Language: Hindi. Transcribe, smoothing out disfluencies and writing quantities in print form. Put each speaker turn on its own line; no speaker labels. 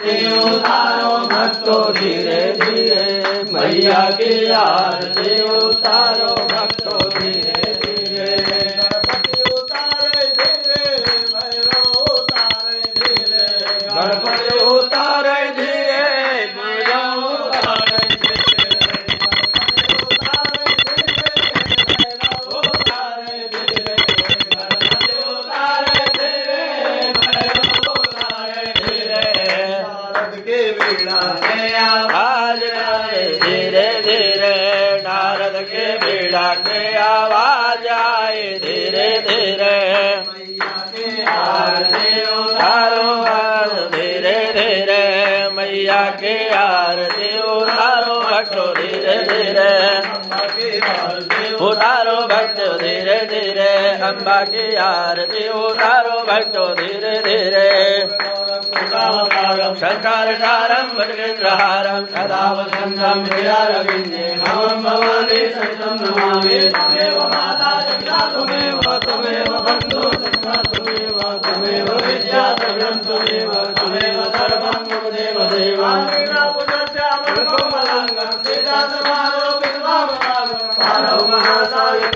उतारो भक्तों धीरे धीरे मैया की आरती उतारो भक्तों धीरे धीरे
गणपति उतारे धीरे भैरव उतारे धीरे
गणपति उतारे धीरे भैरव उतारे आवाज आए धीरे धीरे नारद के बीड़ा के आवाज आए धीरे धीरे उतारो हाथ धीरे धीरे मैया के आरती उतारो भक्तों धीरे धीरे उतारो भक्तों धीरे धीरे अम्बा की आरती उतारो भक्तों धीरे धीरे शंकरकारं वज्रेन्द्रहारं सदा वसन्तं हृदयारविन्दे भवं भवानी सहितं नमामि त्वमेव माता जगता त्वमेव त्वमेव बन्धु सखा त्वमेव त्वमेव विद्या सर्वं त्वमेव त्वमेव सर्वं मम देव देवं महासाय